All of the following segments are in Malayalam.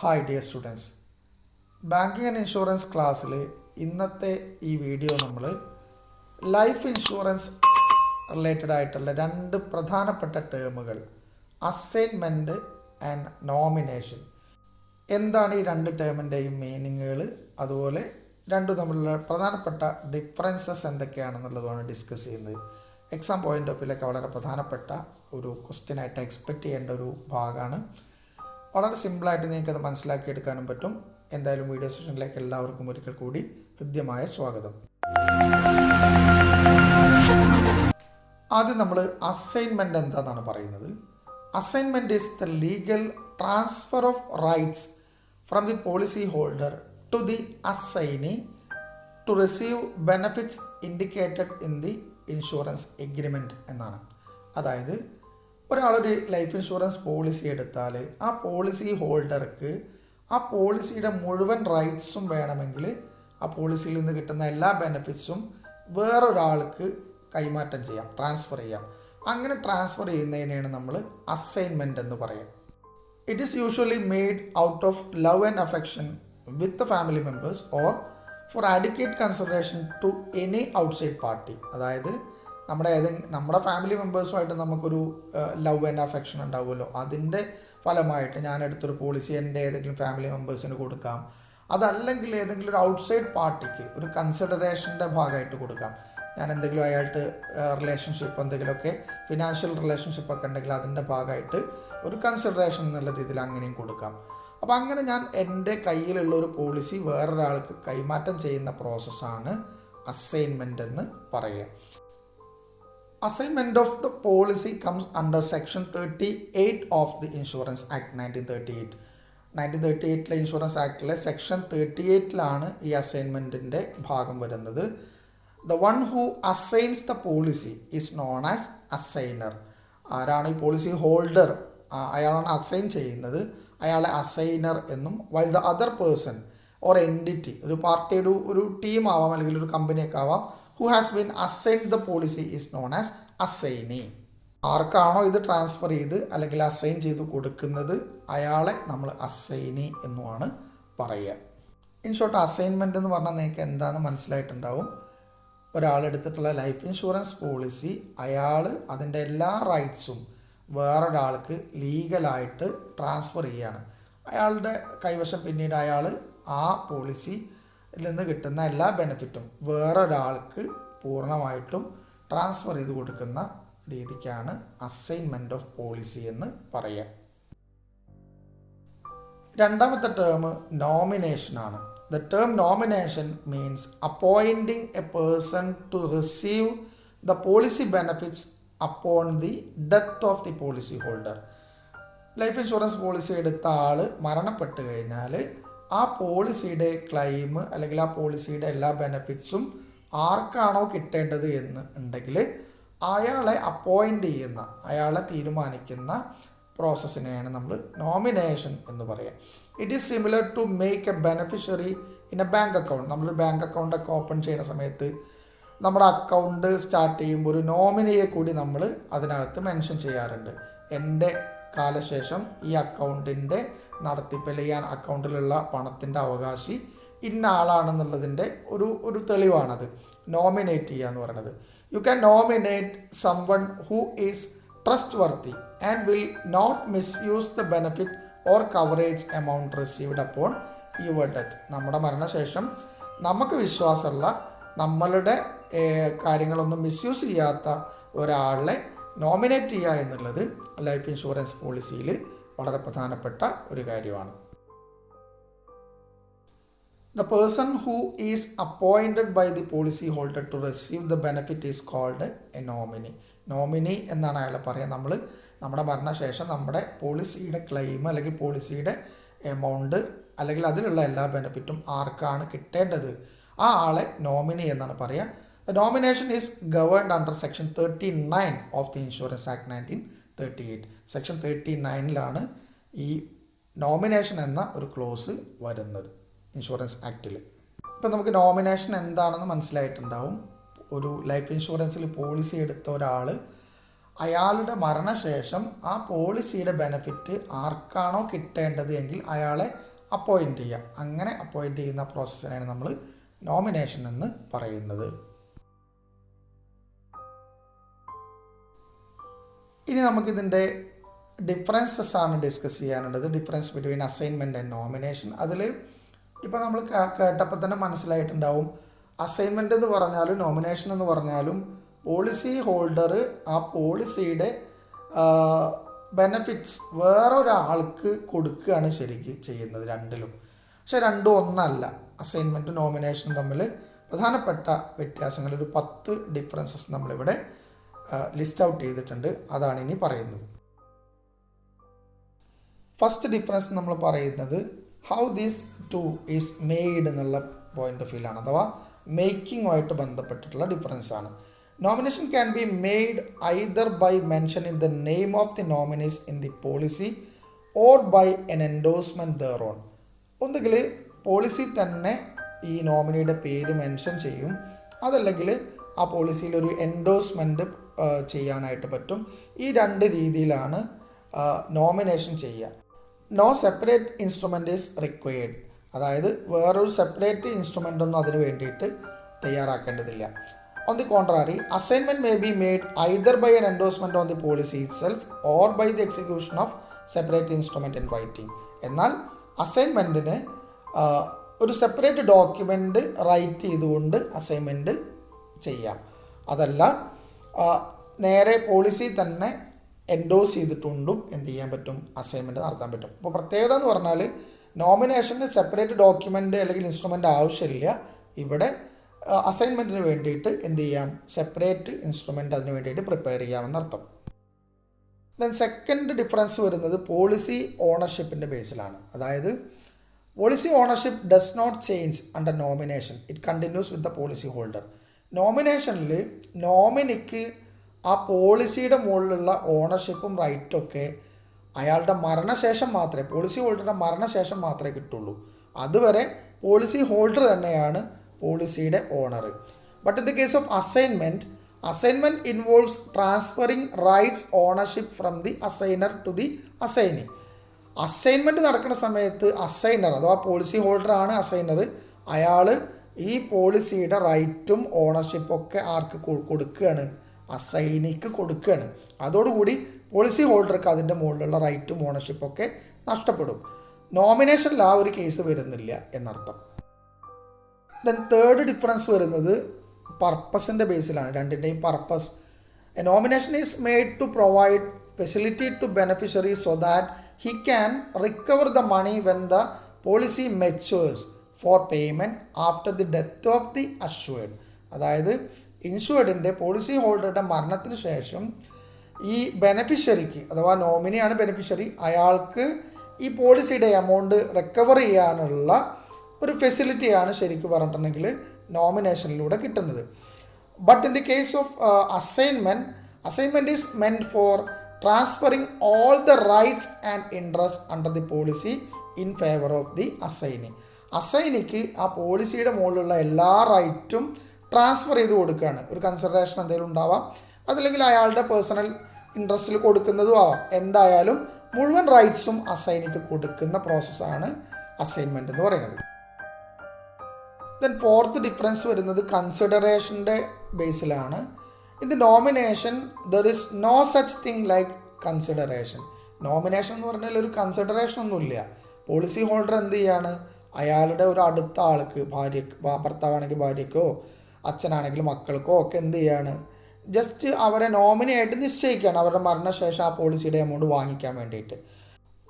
Hi dear students, banking and insurance ക്ലാസ്സിൽ ഇന്നത്തെ ഈ വീഡിയോ നമ്മൾ ലൈഫ് ഇൻഷുറൻസ് റിലേറ്റഡ് ആയിട്ടുള്ള രണ്ട് പ്രധാനപ്പെട്ട ടേമുകൾ അസൈൻമെൻറ്റ് ആൻഡ് നോമിനേഷൻ, എന്താണ് ഈ രണ്ട് ടേമിൻ്റെയും മീനിങ്ങുകൾ, അതുപോലെ രണ്ടും തമ്മിലുള്ള പ്രധാനപ്പെട്ട ഡിഫറൻസസ് എന്തൊക്കെയാണെന്നുള്ളതാണ് ഡിസ്കസ് ചെയ്യുന്നത്. എക്സാം പോയിൻ്റ് ഓഫ് വ്യൂവിലൊക്കെ വളരെ പ്രധാനപ്പെട്ട ഒരു ക്വസ്റ്റ്യനായിട്ട് എക്സ്പെക്റ്റ് ചെയ്യേണ്ട ഒരു ഭാഗമാണ്. വളരെ സിമ്പിളായിട്ട് നിങ്ങൾക്കത് മനസ്സിലാക്കിയെടുക്കാനും പറ്റും. എന്തായാലും വീഡിയോ സെഷനിലേക്ക് എല്ലാവർക്കും ഒരിക്കൽ കൂടി ഹൃദ്യമായ സ്വാഗതം. ആദ്യം നമ്മൾ അസൈൻമെൻറ്റ് എന്താണെന്നാണ് പറയുന്നത്. Assignment is the legal transfer of rights from the policy holder to the assignee to receive benefits indicated in the insurance agreement എന്നാണ്. അതായത് ഒരാളൊരു ലൈഫ് ഇൻഷുറൻസ് പോളിസി എടുത്താൽ ആ പോളിസി ഹോൾഡർക്ക് ആ പോളിസിയുടെ മുഴുവൻ റൈറ്റ്സും വേണമെങ്കിൽ ആ പോളിസിയിൽ നിന്ന് കിട്ടുന്ന എല്ലാ ബെനിഫിറ്റ്സും വേറൊരാൾക്ക് കൈമാറ്റം ചെയ്യാം, ട്രാൻസ്ഫർ ചെയ്യാം. അങ്ങനെ ട്രാൻസ്ഫർ ചെയ്യുന്നതിനെയാണ് നമ്മൾ അസൈൻമെൻറ്റ് എന്ന് പറയുക. It is usually made out of love and affection with the family members or for adequate consideration to any outside party. അതായത് നമ്മുടെ ഫാമിലി മെമ്പേഴ്സുമായിട്ട് നമുക്കൊരു ലവ് ആൻഡ് അഫെക്ഷൻ ഉണ്ടാവുമല്ലോ, അതിൻ്റെ ഫലമായിട്ട് ഞാൻ എടുത്തൊരു പോളിസി എൻ്റെ ഏതെങ്കിലും ഫാമിലി മെമ്പേഴ്സിന് കൊടുക്കാം. അതല്ലെങ്കിൽ ഏതെങ്കിലും ഒരു ഔട്ട്സൈഡ് പാർട്ടിക്ക് ഒരു കൺസിഡറേഷൻ്റെ ഭാഗമായിട്ട് കൊടുക്കാം. ഞാൻ എന്തെങ്കിലും അയാൾക്ക് റിലേഷൻഷിപ്പ്, എന്തെങ്കിലുമൊക്കെ ഫിനാൻഷ്യൽ റിലേഷൻഷിപ്പൊക്കെ ഉണ്ടെങ്കിൽ അതിൻ്റെ ഭാഗമായിട്ട് ഒരു കൺസിഡറേഷൻ എന്നുള്ള രീതിയിൽ അങ്ങനെയും കൊടുക്കാം. അപ്പോൾ അങ്ങനെ ഞാൻ എൻ്റെ കയ്യിലുള്ള ഒരു പോളിസി വേറൊരാൾക്ക് കൈമാറ്റം ചെയ്യുന്ന പ്രോസസ്സാണ് അസൈൻമെൻ്റ് എന്ന് പറയുക. Assignment of the policy comes under section 38 of the Insurance Act 1938. 1938 insurance ആക്ടിലെ section 38 ഈ അസൈൻമെൻറ്റിൻ്റെ ഭാഗം വരുന്നത്. The one who assigns the policy is known as Asainar. ആരാണ് ഈ പോളിസി ഹോൾഡർ, അയാളാണ് അസൈൻ ചെയ്യുന്നത്, അയാളെ അസൈനർ എന്നും. While the other person or entity, ഒരു പാർട്ടി, ഒരു ടീം ആവാം അല്ലെങ്കിൽ ഒരു കമ്പനിയൊക്കെ ആവാം, who has been assigned the policy is known as assignee. ആർക്കാണോ ഇത് ട്രാൻസ്ഫർ ചെയ്ത് അല്ലെങ്കിൽ അസൈൻ ചെയ്ത് കൊടുക്കുന്നത് അയാളെ നമ്മൾ അസൈനി എന്നുമാണ് പറയുക. ഇൻ ഷോർട്ട്, അസൈൻമെൻ്റ് എന്ന് പറഞ്ഞാൽ നിങ്ങൾക്ക് എന്താണെന്ന് മനസ്സിലായിട്ടുണ്ടാവും. ഒരാളെടുത്തിട്ടുള്ള ലൈഫ് ഇൻഷുറൻസ് പോളിസി അയാൾ അതിൻ്റെ എല്ലാ റൈറ്റ്സും വേറൊരാൾക്ക് ലീഗലായിട്ട് ട്രാൻസ്ഫർ ചെയ്യുകയാണ്. അയാളുടെ കൈവശം പിന്നീട് അയാൾ ആ പോളിസി നിന്ന് കിട്ടുന്ന എല്ലാ ബെനിഫിറ്റും വേറൊരാൾക്ക് പൂർണ്ണമായിട്ടും ട്രാൻസ്ഫർ ചെയ്ത് കൊടുക്കുന്ന രീതിക്കാണ് അസൈൻമെൻറ്റ് ഓഫ് പോളിസി എന്ന് പറയുക. രണ്ടാമത്തെ ടേം നോമിനേഷനാണ്. The term nomination means appointing a person to receive the policy benefits upon the death of the policy holder. Life insurance policy എടുത്ത ആൾ മരണപ്പെട്ട് കഴിഞ്ഞാൽ ആ പോളിസിയുടെ ക്ലെയിം അല്ലെങ്കിൽ ആ പോളിസിയുടെ എല്ലാ ബെനിഫിറ്റ്സും ആർക്കാണോ കിട്ടേണ്ടത് എന്ന് ഉണ്ടെങ്കിൽ അയാളെ അപ്പോയിൻ്റ് ചെയ്യുന്ന, അയാളെ തീരുമാനിക്കുന്ന പ്രോസസ്സിനെയാണ് നമ്മൾ നോമിനേഷൻ എന്ന് പറയുക. It is similar to make a beneficiary in a bank account. നമ്മൾ ബാങ്ക് അക്കൗണ്ടൊക്കെ ഓപ്പൺ ചെയ്യുന്ന സമയത്ത് നമ്മുടെ അക്കൗണ്ട് സ്റ്റാർട്ട് ചെയ്യുമ്പോൾ ഒരു നോമിനിയെ കൂടി നമ്മൾ അതിനകത്ത് മെൻഷൻ ചെയ്യാറുണ്ട്. എൻ്റെ കാലശേഷം ഈ അക്കൗണ്ടിൻ്റെ നടത്തിപ്പ് അല്ലെങ്കിൽ ആ അക്കൗണ്ടിലുള്ള പണത്തിൻ്റെ അവകാശി ഇന്ന ആളാണെന്നുള്ളതിൻ്റെ ഒരു തെളിവാണത് നോമിനേറ്റ് ചെയ്യുക എന്ന് പറയുന്നത്. You can nominate someone who is trustworthy and will not misuse the benefit or coverage amount received upon your death. നമ്മുടെ മരണശേഷം നമുക്ക് വിശ്വാസമുള്ള, നമ്മളുടെ കാര്യങ്ങളൊന്നും മിസ്യൂസ് ചെയ്യാത്ത ഒരാളെ നോമിനേറ്റ് ചെയ്യുക എന്നുള്ളത് ലൈഫ് ഇൻഷുറൻസ് പോളിസിയിൽ വളരെ പ്രധാനപ്പെട്ട ഒരു കാര്യമാണ്. The person who is appointed by the policy holder to receive the benefit is called a nominee. Nominee എന്നാണ് അയാളെ പറയുക. നമ്മുടെ മരണശേഷം നമ്മുടെ പോളിസിയുടെ ക്ലെയിം അല്ലെങ്കിൽ പോളിസിയുടെ എമൗണ്ട് അല്ലെങ്കിൽ അതിലുള്ള എല്ലാ ബെനിഫിറ്റും ആർക്കാണ് കിട്ടേണ്ടത് ആ ആളെ നോമിനി എന്നാണ് പറയുക. The nomination is governed under section 39 of the Insurance Act 1938. Section 39 ഈ നോമിനേഷൻ എന്ന ഒരു ക്ലോസ് വരുന്നത് ഇൻഷുറൻസ് ആക്റ്റിൽ. ഇപ്പം നമുക്ക് നോമിനേഷൻ എന്താണെന്ന് മനസ്സിലായിട്ടുണ്ടാവും. ഒരു ലൈഫ് ഇൻഷുറൻസിൽ പോളിസി എടുത്ത ഒരാൾ അയാളുടെ മരണശേഷം ആ പോളിസിയുടെ ബെനിഫിറ്റ് ആർക്കാണോ കിട്ടേണ്ടത് എങ്കിൽ അയാളെ അപ്പോയിൻറ്റ് ചെയ്യുക. അങ്ങനെ അപ്പോയിൻറ്റ് ചെയ്യുന്ന പ്രോസസ്സിനെയാണ് നമ്മൾ നോമിനേഷൻ എന്ന് പറയുന്നത്. ഇനി നമുക്കിതിൻ്റെ ഡിഫറൻസസ് ആണ് ഡിസ്കസ് ചെയ്യാനുള്ളത്. Difference between assignment and nomination. അതിൽ ഇപ്പോൾ നമ്മൾ കേട്ടപ്പോൾ തന്നെ മനസ്സിലായിട്ടുണ്ടാവും, അസൈൻമെൻറ്റ് എന്ന് പറഞ്ഞാലും നോമിനേഷൻ എന്ന് പറഞ്ഞാലും പോളിസി ഹോൾഡർ ആ പോളിസിയുടെ ബെനഫിറ്റ്സ് വേറൊരാൾക്ക് കൊടുക്കുകയാണ് ശരിക്ക് ചെയ്യുന്നത് രണ്ടിലും. പക്ഷെ രണ്ടും ഒന്നല്ല. അസൈൻമെൻറ്റും നോമിനേഷനും തമ്മിൽ പ്രധാനപ്പെട്ട വ്യത്യാസങ്ങൾ ഒരു 10 ഡിഫറൻസസ് നമ്മളിവിടെ ലിസ്റ്റ് ഔട്ട് ചെയ്തിട്ടുണ്ട്. അതാണ് ഇനി പറയുന്നത്. ഫസ്റ്റ് ഡിഫറൻസ് നമ്മൾ പറയുന്നത് how these two is made എന്നുള്ള പോയിന്റ് ഓഫ് വ്യൂലാണ്, അഥവാ മേക്കിങ്ങുമായിട്ട് ബന്ധപ്പെട്ടിട്ടുള്ള ഡിഫറൻസ് ആണ്. Nomination can be made either by mentioning the name of the nominees in the policy or by an endorsement there on. ഒന്നുകിൽ പോളിസി തന്നെ ഈ നോമിനിയുടെ പേര് മെൻഷൻ ചെയ്യും, അതല്ലെങ്കിൽ ആ പോളിസിയിൽ ഒരു എൻഡോഴ്സ്മെൻറ്റ് ചെയ്യാനായിട്ട് പറ്റും. ഈ 2 രീതിയിലാണ് നോമിനേഷൻ ചെയ്യുക. No separate instrument is required, അതായത് വേറൊരു സെപ്പറേറ്റ് ഇൻസ്ട്രുമെൻ്റ് ഒന്നും അതിന് വേണ്ടിയിട്ട് തയ്യാറാക്കേണ്ടതില്ല. On the contrary, assignment may be made either by an endorsement on the policy itself or by the execution of separate instrument in writing. എന്നാൽ അസൈൻമെൻറ്റിന് ഒരു സെപ്പറേറ്റ് ഡോക്യുമെൻ്റ് റൈറ്റ് ചെയ്തുകൊണ്ട് അസൈൻമെൻറ്റ് ചെയ്യാം. അതല്ല നേരെ പോളിസി തന്നെ എൻഡോസ് ചെയ്തിട്ടുണ്ടും എന്ത് ചെയ്യാൻ പറ്റും, അസൈൻമെൻറ്റ് നടത്താൻ പറ്റും. അപ്പോൾ പ്രത്യേകത എന്ന് പറഞ്ഞാൽ നോമിനേഷന് സെപ്പറേറ്റ് ഡോക്യുമെൻ്റ് അല്ലെങ്കിൽ ഇൻസ്ട്രുമെൻ്റ് ആവശ്യമില്ല. ഇവിടെ അസൈൻമെൻറ്റിന് വേണ്ടിയിട്ട് എന്ത് ചെയ്യാം, സെപ്പറേറ്റ് ഇൻസ്ട്രുമെൻ്റ് അതിന് വേണ്ടിയിട്ട് പ്രിപ്പയർ ചെയ്യാമെന്നർത്ഥം. ദെൻ സെക്കൻഡ് ഡിഫറൻസ് വരുന്നത് പോളിസി ഓണർഷിപ്പിൻ്റെ ബേസിലാണ്. അതായത് policy ownership does not change under nomination, it continues with the policy holder. നോമിനേഷനിൽ നോമിനിക്ക് ആ പോളിസിയുടെ മുകളിലുള്ള ഓണർഷിപ്പും റൈറ്റും ഒക്കെ അയാളുടെ മരണശേഷം മാത്രമേ, പോളിസി ഹോൾഡറുടെ മരണശേഷം മാത്രമേ കിട്ടുള്ളൂ. അതുവരെ പോളിസി ഹോൾഡർ തന്നെയാണ് പോളിസിയുടെ owner. But in the case of assignment involves transferring rights ownership from the assignor to the assignee. Assignment നടക്കുന്ന സമയത്ത് അസൈനർ അഥവാ പോളിസി ഹോൾഡറാണ് അസൈനർ. അയാൾ ഈ പോളിസിയുടെ റൈറ്റും ഓണർഷിപ്പും ഒക്കെ ആർക്ക് കൊടുക്കുകയാണ്, അസൈനിക്ക് കൊടുക്കുകയാണ്. അതോടുകൂടി പോളിസി ഹോൾഡർക്ക് അതിൻ്റെ മുകളിലുള്ള റൈറ്റും ഓണർഷിപ്പും ഒക്കെ നഷ്ടപ്പെടും. നോമിനേഷനിൽ ആ ഒരു കേസ് വരുന്നില്ല എന്നർത്ഥം. ദെൻ തേർഡ് ഡിഫറൻസ് വരുന്നത് പർപ്പസിൻ്റെ ബേസിലാണ്. രണ്ടിൻ്റെയും purpose. A nomination is made to provide facility to beneficiary so that he can recover the money when the policy matures for payment after the death of the assured. അതായത് ഇൻഷുർഡിൻ്റെ പോളിസി ഹോൾഡറുടെ മരണത്തിന് ശേഷം ഈ ബെനഫിഷ്യറിക്ക്, അഥവാ നോമിനിയാണ് ബെനഫിഷ്യറി, അയാൾക്ക് ഈ പോളിസിയുടെ എമൗണ്ട് റിക്കവർ ചെയ്യാനുള്ള ഒരു ഫെസിലിറ്റിയാണ് ശരിക്കും പറഞ്ഞിട്ടുണ്ടെങ്കിൽ നോമിനേഷനിലൂടെ കിട്ടുന്നത്. But in the case of assignment is meant four transferring all the rights and interests under the policy in favor of the assignee. അസൈനിക്ക് ആ പോളിസിയുടെ മുകളിലുള്ള എല്ലാ റൈറ്റും ട്രാൻസ്ഫർ ചെയ്ത് കൊടുക്കുകയാണ്. ഒരു കൺസിഡറേഷൻ എന്തെങ്കിലും ഉണ്ടാവാം, അതല്ലെങ്കിൽ അയാളുടെ പേഴ്സണൽ ഇൻട്രസ്റ്റിൽ കൊടുക്കുന്നതും ആവാം. എന്തായാലും മുഴുവൻ റൈറ്റ്സും അസൈനിക്ക് കൊടുക്കുന്ന പ്രോസസ്സാണ് അസൈൻമെൻറ്റ് എന്ന് പറയുന്നത്. ദെൻ ഫോർത്ത് ഡിഫറൻസ് വരുന്നത് കൺസിഡറേഷൻ്റെ ബേസിലാണ്. In the nomination, there is no such thing like consideration. Nomination എന്ന് പറഞ്ഞാൽ ഒരു കൺസിഡറേഷൻ ഒന്നുമില്ല. പോളിസി ഹോൾഡർ എന്ത് ചെയ്യാണ്, അയാളുടെ ഒരു അടുത്ത ആൾക്ക്, ഭർത്താവാണെങ്കിൽ ഭാര്യയ്ക്കോ അച്ഛനാണെങ്കിൽ മക്കൾക്കോ ഒക്കെ എന്ത് ചെയ്യാണ്, ജസ്റ്റ് അവരെ നോമിനിയായിട്ട് നിശ്ചയിക്കുകയാണ് അവരുടെ മരണശേഷം ആ പോളിസിയുടെ എമൗണ്ട് വാങ്ങിക്കാൻ വേണ്ടിയിട്ട്.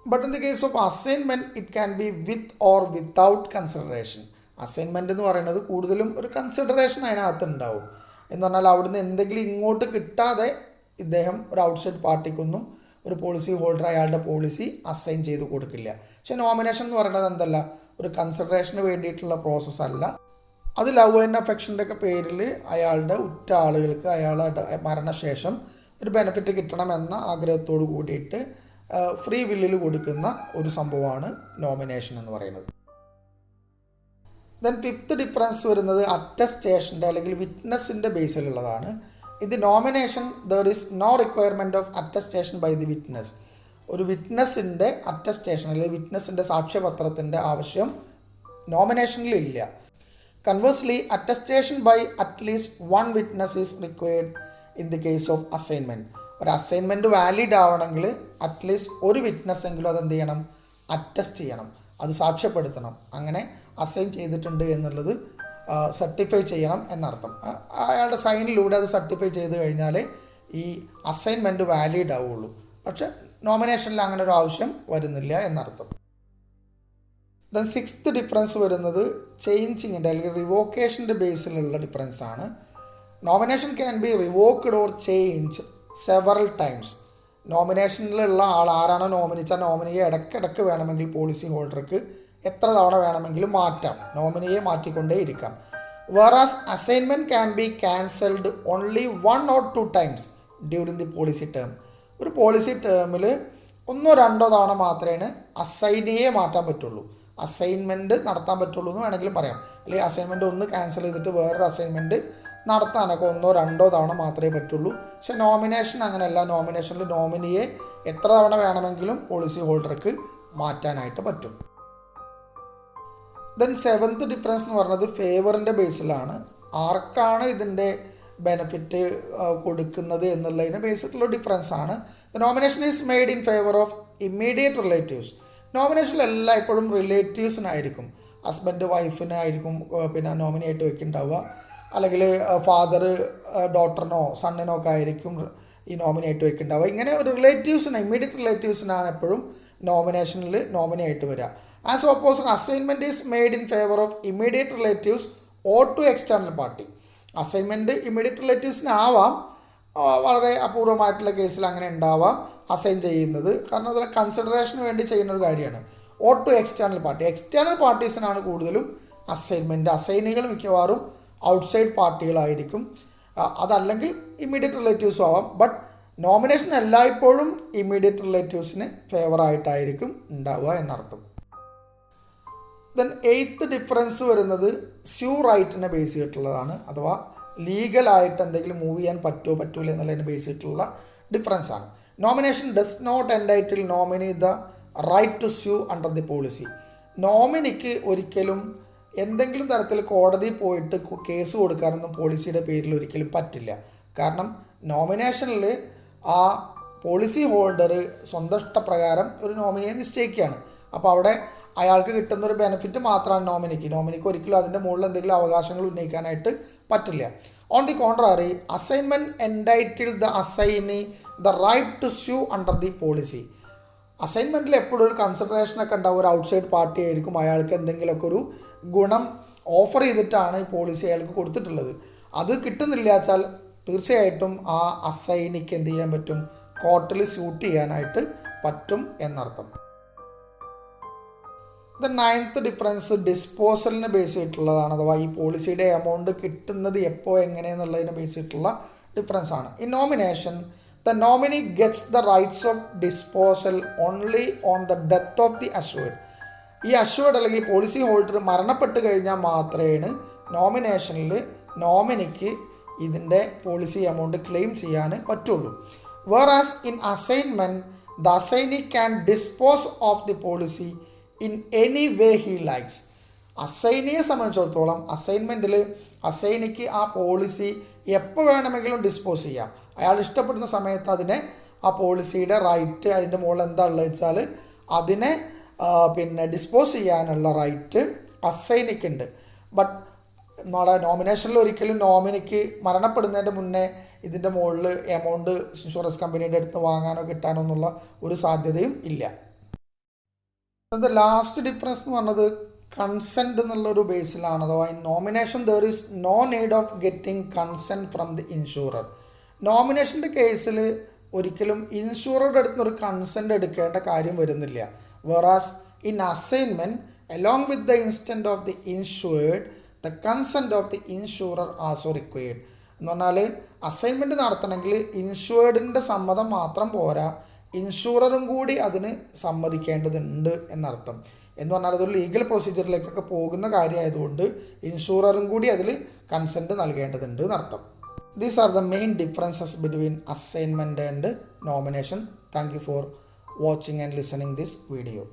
But in the case of assignment it can be with or without consideration. Assignment എന്ന് പറയുന്നത് കൂടുതലും ഒരു കൺസിഡറേഷൻ അതിനകത്ത് ഉണ്ടാവും. എന്ന് പറഞ്ഞാൽ അവിടുന്ന് എന്തെങ്കിലും ഇങ്ങോട്ട് കിട്ടാതെ ഇദ്ദേഹം ഒരു ഔട്ട്സൈഡ് പാർട്ടിക്കൊന്നും ഒരു പോളിസി ഹോൾഡർ അയാളുടെ പോളിസി അസൈൻ ചെയ്ത് കൊടുക്കില്ല. പക്ഷേ നോമിനേഷൻ എന്ന് പറയുന്നത് എന്തല്ല, ഒരു കൺസിഡറേഷന് വേണ്ടിയിട്ടുള്ള പ്രോസസ്സ് അല്ല. അത് ലവ് ആൻഡ് അഫെക്ഷൻ്റെ ഒക്കെ പേരിൽ അയാളുടെ ഉറ്റ ആളുകൾക്ക് അയാളുടെ മരണശേഷം ഒരു ബെനിഫിറ്റ് കിട്ടണമെന്ന ആഗ്രഹത്തോട് കൂടിയിട്ട് ഫ്രീ വില്ലിൽ കൊടുക്കുന്ന ഒരു സംഭവമാണ് നോമിനേഷൻ എന്ന് പറയുന്നത്. ദെൻ ഫിഫ്ത്ത് ഡിഫറൻസ് വരുന്നത് അറ്റസ്റ്റേഷൻ്റെ അല്ലെങ്കിൽ വിറ്റ്നസിൻ്റെ ബേസിലുള്ളതാണ്. in the nomination there is no requirement of attestation by the witness. ഒരു വിറ്റ്നസിൻ്റെ അറ്റസ്റ്റേഷൻ അല്ലെങ്കിൽ വിറ്റ്നസിൻ്റെ സാക്ഷ്യപത്രത്തിൻ്റെ ആവശ്യം നോമിനേഷനിൽ ഇല്ല. Conversely attestation by at least one witness is required in the case of assignment. ഒരു അസൈൻമെൻറ്റ് വാലിഡ് ആവണമെങ്കിൽ അറ്റ്ലീസ്റ്റ് ഒരു വിറ്റ്നസ് എങ്കിലും അതെന്ത് ചെയ്യണം, അറ്റസ്റ്റ് ചെയ്യണം, അത് സാക്ഷ്യപ്പെടുത്തണം, അങ്ങനെ അസൈൻ ചെയ്തിട്ടുണ്ട് എന്നുള്ളത് സർട്ടിഫൈ ചെയ്യണം എന്നർത്ഥം. അയാളുടെ സൈനിലൂടെ അത് സർട്ടിഫൈ ചെയ്ത് കഴിഞ്ഞാൽ ഈ അസൈൻമെൻറ്റ് വാലിഡ് ആവുള്ളൂ. പക്ഷെ നോമിനേഷനിൽ അങ്ങനെ ഒരു ആവശ്യം വരുന്നില്ല എന്നർത്ഥം. ദെൻ സിക്സ്ത് ഡിഫറൻസ് വരുന്നത് ചേഞ്ചിങ്ങിൻ്റെ അല്ലെങ്കിൽ റിവോക്കേഷൻ്റെ ബേസിലുള്ള ഡിഫറൻസ് ആണ്. Nomination can be revoked or change several times. നോമിനേഷനിലുള്ള ആൾ ആരാണോ നോമിനിച്ച നോമിനിയെ ഇടയ്ക്കിടയ്ക്ക് വേണമെങ്കിൽ പോളിസി ഹോൾഡർക്ക് എത്ര തവണ വേണമെങ്കിലും മാറ്റാം, നോമിനിയെ മാറ്റിക്കൊണ്ടേ ഇരിക്കാം. വേറാസ് assignment can be cancelled only 1 or 2 times during the policy term. ഒരു പോളിസി ടേമിൽ 1 or 2 തവണ മാത്രമേ അസൈനിയെ മാറ്റാൻ പറ്റുള്ളൂ, അസൈൻമെൻറ്റ് നടത്താൻ പറ്റുള്ളൂ എന്ന് വേണമെങ്കിലും പറയാം. അല്ലെങ്കിൽ അസൈൻമെൻറ്റ് ഒന്ന് ക്യാൻസൽ ചെയ്തിട്ട് വേറൊരു അസൈൻമെൻറ്റ് നടത്താനൊക്കെ 1 or 2 തവണ മാത്രമേ പറ്റുള്ളൂ. പക്ഷേ നോമിനേഷൻ അങ്ങനെയല്ല. നോമിനേഷനിൽ നോമിനിയെ എത്ര തവണ വേണമെങ്കിലും പോളിസി ഹോൾഡർക്ക് മാറ്റാനായിട്ട് പറ്റും. ദെൻ സെവൻത്ത് ഡിഫറൻസ് എന്ന് പറഞ്ഞത് ഫേവറിൻ്റെ ബേസിലാണ്. ആർക്കാണ് ഇതിൻ്റെ ബെനിഫിറ്റ് കൊടുക്കുന്നത് എന്നുള്ളതിന് ബേസിലുള്ള ഡിഫറൻസ് ആണ്. The nomination is made in favour of immediate relatives. നോമിനേഷനിൽ എല്ലായ്പ്പോഴും റിലേറ്റീവ്സിനായിരിക്കും, ഹസ്ബൻഡ് വൈഫിനായിരിക്കും പിന്നെ നോമിനിയായിട്ട് വെക്കുന്നുണ്ടാവുക, അല്ലെങ്കിൽ ഫാദർ ഡോട്ടറിനോ സണ്ണിനോ ഒക്കെ ആയിരിക്കും ഈ നോമിനിയായിട്ട് വെക്കുന്നുണ്ടാവുക. ഇങ്ങനെ ഒരു റിലേറ്റീവ്സിന്, ഇമ്മീഡിയറ്റ് റിലേറ്റീവ്സിനാണ് എപ്പോഴും നോമിനേഷനിൽ നോമിനിയായിട്ട് വരിക. As opposite assignment is made in favour of immediate relatives or to external party. Assignment immediate റിലേറ്റീവ്സിനാവാം, വളരെ അപൂർവമായിട്ടുള്ള കേസിൽ അങ്ങനെ ഉണ്ടാവാം അസൈൻ ചെയ്യുന്നത്, കാരണം അതിന് കൺസിഡറേഷന് വേണ്ടി ചെയ്യുന്ന ഒരു കാര്യമാണ്. Or to external party, external പാർട്ടീസിനാണ് കൂടുതലും അസൈൻമെൻറ്റ്. അസൈനികൾ മിക്കവാറും ഔട്ട്സൈഡ് പാർട്ടികളായിരിക്കും, അതല്ലെങ്കിൽ ഇമ്മീഡിയറ്റ് റിലേറ്റീവ്സും ആവാം. ബട്ട് നോമിനേഷൻ എല്ലായ്പ്പോഴും ഇമ്മീഡിയറ്റ് റിലേറ്റീവ്സിന് ഫേവറായിട്ടായിരിക്കും ഉണ്ടാവുക എന്നർത്ഥം. ദെൻ എയ്ത്ത് ഡിഫറൻസ് വരുന്നത് സ്യൂ റൈറ്റിനെ ബേസ് ചെയ്തിട്ടുള്ളതാണ്. അഥവാ ലീഗലായിട്ട് എന്തെങ്കിലും മൂവ് ചെയ്യാൻ പറ്റുമോ പറ്റൂല എന്നുള്ളതിനെ ബേസ് ചെയ്തിട്ടുള്ള ഡിഫറൻസ് ആണ്. Nomination does not entitle nominee the right to sue under the policy. നോമിനിക്ക് ഒരിക്കലും എന്തെങ്കിലും തരത്തിൽ കോടതി പോയിട്ട് കേസ് കൊടുക്കാനൊന്നും പോളിസിയുടെ പേരിൽ ഒരിക്കലും പറ്റില്ല. കാരണം നോമിനേഷനിൽ ആ പോളിസി ഹോൾഡർ സ്വന്തം ഇഷ്ടപ്രകാരം ഒരു നോമിനിയെ നിശ്ചയിക്കുകയാണ്. അപ്പോൾ അവിടെ അയാൾക്ക് കിട്ടുന്നൊരു ബെനിഫിറ്റ് മാത്രമാണ് നോമിനിക്ക് ഒരിക്കലും അതിൻ്റെ മുകളിൽ എന്തെങ്കിലും അവകാശങ്ങൾ ഉന്നയിക്കാനായിട്ട് പറ്റില്ല. On the contrary assignment entitle the assignee the right to sue under the policy. അസൈൻമെൻറ്റിൽ എപ്പോഴും ഒരു കൺസിഡറേഷനൊക്കെ ഉണ്ടാവും, ഒരു ഔട്ട്സൈഡ് പാർട്ടി ആയിരിക്കും അയാൾക്ക് എന്തെങ്കിലുമൊക്കെ ഒരു ഗുണം ഓഫർ ചെയ്തിട്ടാണ് ഈ പോളിസി അയാൾക്ക് കൊടുത്തിട്ടുള്ളത്. അത് കിട്ടുന്നില്ല വെച്ചാൽ തീർച്ചയായിട്ടും ആ അസൈനിക്ക് എന്ത് ചെയ്യാൻ പറ്റും, കോർട്ടിൽ സ്യൂട്ട് ചെയ്യാനായിട്ട് പറ്റും എന്നർത്ഥം. ദ നയൻത്ത് ഡിഫറൻസ് ഡിസ്പോസലിനെ ബേസ് ചെയ്തിട്ടുള്ളതാണ്. അഥവാ ഈ പോളിസിയുടെ എമൗണ്ട് കിട്ടുന്നത് എപ്പോൾ എങ്ങനെയെന്നുള്ളതിനെ ബേസ് ചെയ്തിട്ടുള്ള ഡിഫറൻസ് ആണ്. In nomination the nominee gets the rights of disposal only on the death of the assured. ഈ അഷ്വേർഡ് അല്ലെങ്കിൽ പോളിസി ഹോൾഡർ മരണപ്പെട്ട് കഴിഞ്ഞാൽ മാത്രമേ നോമിനേഷനിൽ നോമിനിക്ക് ഇതിൻ്റെ പോളിസി എമൗണ്ട് ക്ലെയിം ചെയ്യാൻ പറ്റുള്ളൂ. Whereas in assignment the assignee can dispose of the policy in any way he likes. അസൈനിയെ സംബന്ധിച്ചിടത്തോളം അസൈൻമെൻറ്റിൽ അസൈനിക്ക് ആ പോളിസി എപ്പോൾ വേണമെങ്കിലും ഡിസ്പോസ് ചെയ്യാം. അയാൾ ഇഷ്ടപ്പെടുന്ന സമയത്ത് അതിനെ ആ പോളിസിയുടെ റൈറ്റ് അതിൻ്റെ മുകളിൽ എന്താ ഉള്ളത് വെച്ചാൽ അതിനെ പിന്നെ ഡിസ്പോസ് ചെയ്യാനുള്ള റൈറ്റ് അസൈനിക്കുണ്ട്. ബട്ട് നമ്മുടെ നോമിനേഷനിൽ ഒരിക്കലും നോമിനിക്ക് മരണപ്പെടുന്നതിൻ്റെ മുന്നേ ഇതിൻ്റെ മുകളിൽ എമൗണ്ട് ഇൻഷുറൻസ് കമ്പനിയുടെ അടുത്ത് വാങ്ങാനോ കിട്ടാനോ എന്നുള്ള ഒരു സാധ്യതയും ഇല്ല. ലാസ്റ്റ് ഡിഫറൻസ് എന്ന് പറഞ്ഞത് കൺസെൻറ്റ് എന്നുള്ളൊരു ബേസിലാണ്. അഥവാ in nomination there is no need of getting consent from the insurer. നോമിനേഷൻ്റെ കേസിൽ ഒരിക്കലും ഇൻഷുററുടെ അടുത്ത് ഒരു കൺസെൻറ്റ് എടുക്കേണ്ട കാര്യം വരുന്നില്ല. Whereas in assignment along with the instant of the insured the consent of the insurer also required. എന്ന് പറഞ്ഞാൽ അസൈൻമെൻറ്റ് നടത്തണമെങ്കിൽ ഇൻഷുവേർഡിൻ്റെ സമ്മതം മാത്രം പോരാ, ഇൻഷുററും കൂടി അതിന് സമ്മതിക്കേണ്ടതുണ്ട് എന്നർത്ഥം. എന്ന് പറഞ്ഞാൽ അതൊരു ലീഗൽ പ്രൊസീജിയറിലേക്കൊക്കെ പോകുന്ന കാര്യമായതുകൊണ്ട് ഇൻഷുററും കൂടി അതിൽ കൺസെൻറ്റ് നൽകേണ്ടതുണ്ട് എന്നർത്ഥം. These are the main differences between assignment and nomination. Thank you for watching and listening this video.